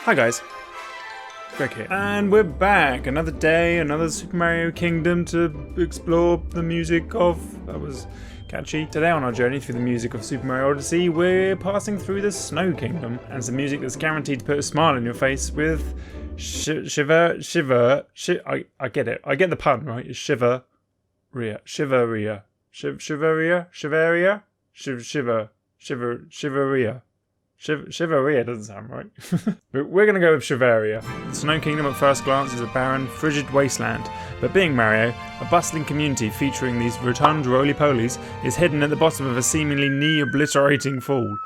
Hi guys, Greg here. And we're back. Another day, another Super Mario Kingdom to explore the music of... That was catchy. Today on our journey through the music of Super Mario Odyssey, we're passing through the Snow Kingdom, and some music that's guaranteed to put a smile on your face with... I get it. I get the pun, right? It's Shiveria. Shiveria doesn't sound right. But we're going to go with Shiveria. The Snow Kingdom at first glance is a barren, frigid wasteland, but being Mario, a bustling community featuring these rotund roly-polies is hidden at the bottom of a seemingly knee-obliterating fall.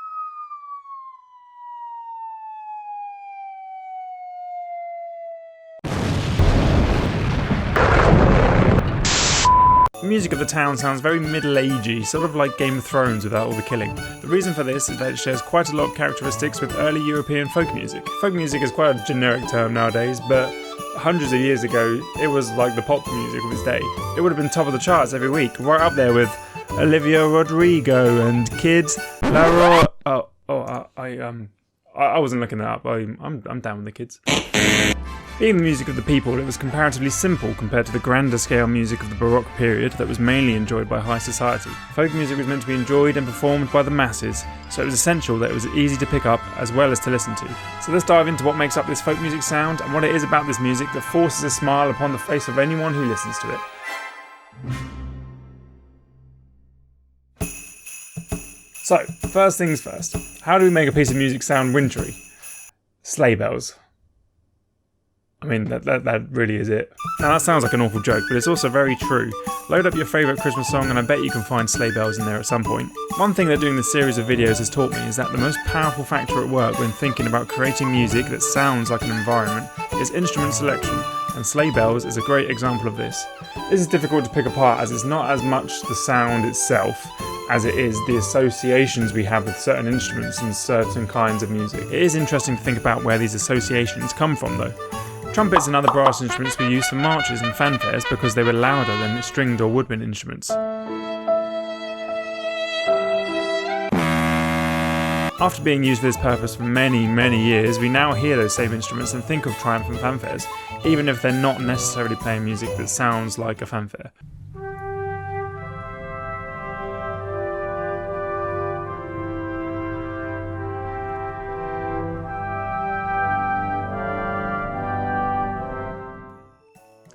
The music of the town sounds very middle-agey, sort of like Game of Thrones without all the killing. The reason for this is that it shares quite a lot of characteristics with early European folk music. Folk music is quite a generic term nowadays, but hundreds of years ago, it was like the pop music of its day. It would have been top of the charts every week, right up there with Olivia Rodrigo and Kid Laroi. I wasn't looking that up. I'm down with the kids. Being the music of the people, it was comparatively simple compared to the grander scale music of the Baroque period that was mainly enjoyed by high society. Folk music was meant to be enjoyed and performed by the masses, so it was essential that it was easy to pick up as well as to listen to. So let's dive into what makes up this folk music sound and what it is about this music that forces a smile upon the face of anyone who listens to it. So, first things first, how do we make a piece of music sound wintry? Sleigh bells. I mean, that really is it. Now that sounds like an awful joke, but it's also very true. Load up your favourite Christmas song and I bet you can find sleigh bells in there at some point. One thing that doing this series of videos has taught me is that the most powerful factor at work when thinking about creating music that sounds like an environment is instrument selection, and sleigh bells is a great example of this. This is difficult to pick apart as it's not as much the sound itself as it is the associations we have with certain instruments and certain kinds of music. It is interesting to think about where these associations come from though. Trumpets and other brass instruments were used for marches and fanfares because they were louder than stringed or woodwind instruments. After being used for this purpose for many, many years, we now hear those same instruments and think of triumphant fanfares, even if they're not necessarily playing music that sounds like a fanfare.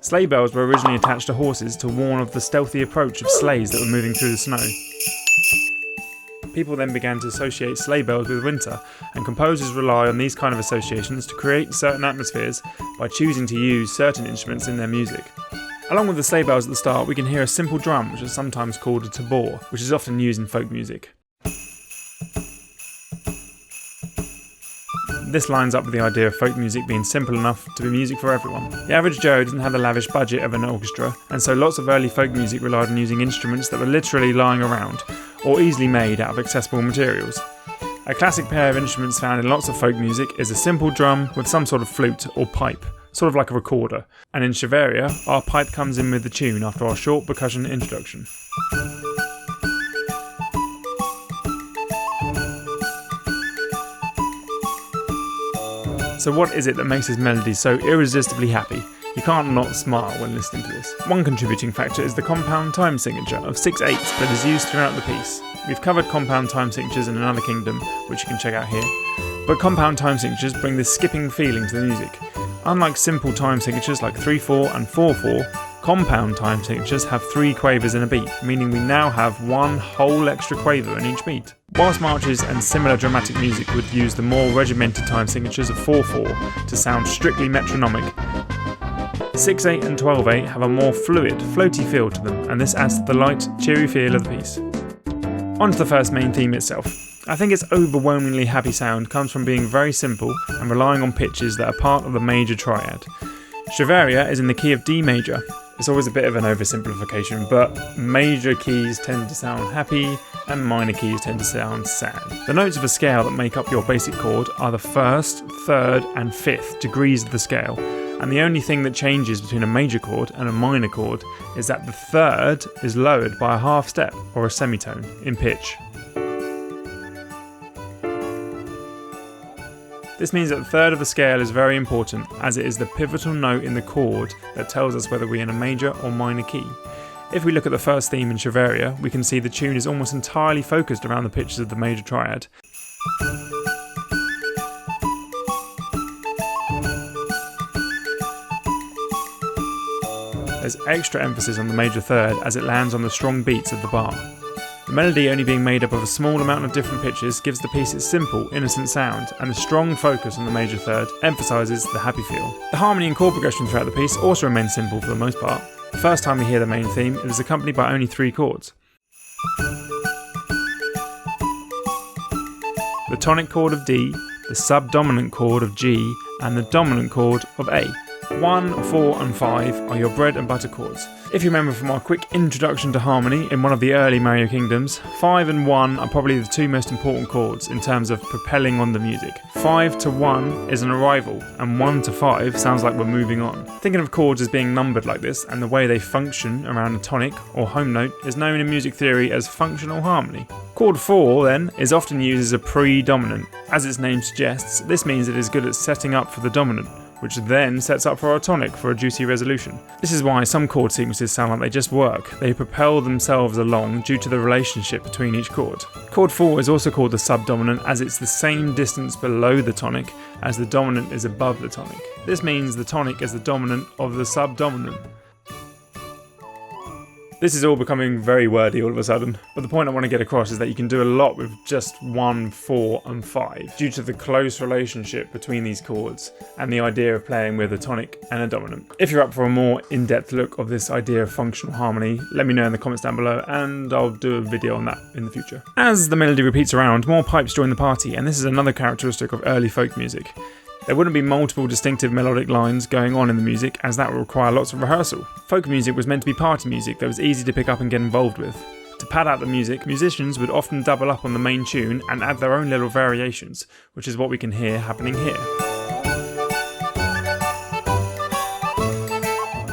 Sleigh bells were originally attached to horses to warn of the stealthy approach of sleighs that were moving through the snow. People then began to associate sleigh bells with winter, and composers rely on these kind of associations to create certain atmospheres by choosing to use certain instruments in their music. Along with the sleigh bells at the start, we can hear a simple drum, which is sometimes called a tabor, which is often used in folk music. This lines up with the idea of folk music being simple enough to be music for everyone. The average Joe didn't have the lavish budget of an orchestra, and so lots of early folk music relied on using instruments that were literally lying around, or easily made out of accessible materials. A classic pair of instruments found in lots of folk music is a simple drum with some sort of flute or pipe, sort of like a recorder, and in Shiveria, our pipe comes in with the tune after our short percussion introduction. So what is it that makes this melody so irresistibly happy? You can't not smile when listening to this. One contributing factor is the compound time signature of 6/8 that is used throughout the piece. We've covered compound time signatures in another kingdom, which you can check out here, but compound time signatures bring this skipping feeling to the music. Unlike simple time signatures like 3/4 and 4/4, compound time signatures have 3 quavers in a beat, meaning we now have one whole extra quaver in each beat. Whilst marches and similar dramatic music would use the more regimented time signatures of 4/4 to sound strictly metronomic, 6/8 and 12/8 have a more fluid, floaty feel to them, and this adds to the light, cheery feel of the piece. On to the first main theme itself. I think its overwhelmingly happy sound comes from being very simple and relying on pitches that are part of the major triad. Shiveria is in the key of D major. It's always a bit of an oversimplification, but major keys tend to sound happy and minor keys tend to sound sad. The notes of a scale that make up your basic chord are the 1st, 3rd and 5th degrees of the scale, and the only thing that changes between a major chord and a minor chord is that the 3rd is lowered by a half step or a semitone in pitch. This means that the third of the scale is very important, as it is the pivotal note in the chord that tells us whether we're in a major or minor key. If we look at the first theme in Shiveria, we can see the tune is almost entirely focused around the pitches of the major triad. There's extra emphasis on the major third as it lands on the strong beats of the bar. The melody only being made up of a small amount of different pitches gives the piece its simple, innocent sound, and the strong focus on the major third emphasises the happy feel. The harmony and chord progression throughout the piece also remains simple for the most part. The first time we hear the main theme, it is accompanied by only 3 chords. The tonic chord of D, the subdominant chord of G, and the dominant chord of A. 1, 4 and 5 are your bread and butter chords. If you remember from our quick introduction to harmony in one of the early Mario Kingdoms, 5 and 1 are probably the 2 most important chords in terms of propelling on the music. 5 to 1 is an arrival, and 1 to 5 sounds like we're moving on. Thinking of chords as being numbered like this and the way they function around a tonic or home note is known in music theory as functional harmony. Chord 4 then is often used as a predominant. As its name suggests, this means it is good at setting up for the dominant, which then sets up for our tonic for a juicy resolution. This is why some chord sequences sound like they just work. They propel themselves along due to the relationship between each chord. Chord 4 is also called the subdominant as it's the same distance below the tonic as the dominant is above the tonic. This means the tonic is the dominant of the subdominant. This is all becoming very wordy all of a sudden, but the point I want to get across is that you can do a lot with just 1, 4 and 5 due to the close relationship between these chords and the idea of playing with a tonic and a dominant. If you're up for a more in-depth look of this idea of functional harmony, let me know in the comments down below and I'll do a video on that in the future. As the melody repeats around, more pipes join the party, and this is another characteristic of early folk music. There wouldn't be multiple distinctive melodic lines going on in the music, as that would require lots of rehearsal. Folk music was meant to be party music that was easy to pick up and get involved with. To pad out the music, musicians would often double up on the main tune and add their own little variations, which is what we can hear happening here.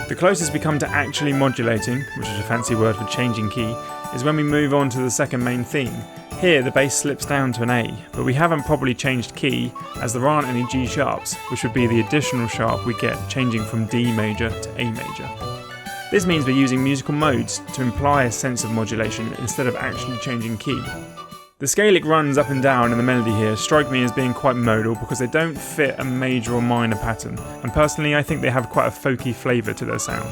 The closest we come to actually modulating, which is a fancy word for changing key, is when we move on to the second main theme. Here the bass slips down to an A, but we haven't properly changed key as there aren't any G sharps, which would be the additional sharp we get changing from D major to A major. This means we're using musical modes to imply a sense of modulation instead of actually changing key. The scalic runs up and down in the melody here strike me as being quite modal because they don't fit a major or minor pattern, and personally I think they have quite a folky flavour to their sound.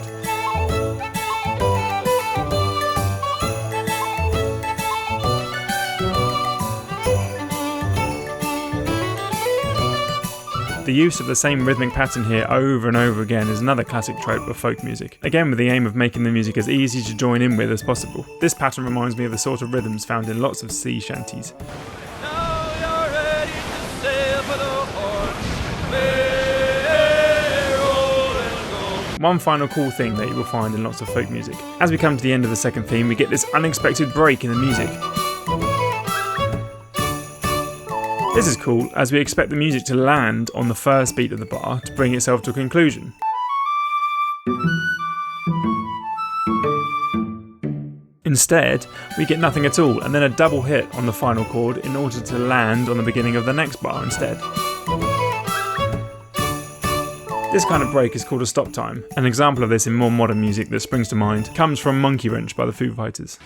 The use of the same rhythmic pattern here over and over again is another classic trope of folk music, again with the aim of making the music as easy to join in with as possible. This pattern reminds me of the sort of rhythms found in lots of sea shanties. One final cool thing that you will find in lots of folk music. As we come to the end of the second theme, we get this unexpected break in the music. This is cool, as we expect the music to land on the first beat of the bar to bring itself to a conclusion. Instead, we get nothing at all, and then a double hit on the final chord in order to land on the beginning of the next bar instead. This kind of break is called a stop time. An example of this in more modern music that springs to mind comes from Monkey Wrench by the Foo Fighters.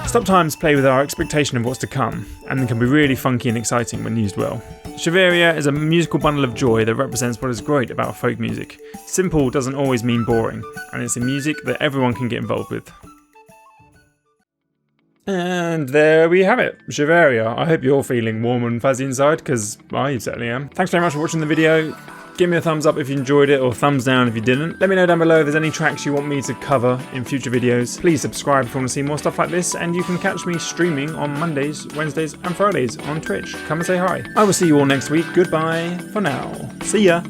Stop times play with our expectation of what's to come, and can be really funky and exciting when used well. Shiveria is a musical bundle of joy that represents what is great about folk music. Simple doesn't always mean boring, and it's a music that everyone can get involved with. And there we have it, Shiveria. I hope you're feeling warm and fuzzy inside, because I certainly am. Thanks very much for watching the video. Give me a thumbs up if you enjoyed it, or thumbs down if you didn't. Let me know down below if there's any tracks you want me to cover in future videos. Please subscribe if you want to see more stuff like this, and you can catch me streaming on Mondays, Wednesdays and Fridays on Twitch. Come and say hi. I will see you all next week. Goodbye for now. See ya.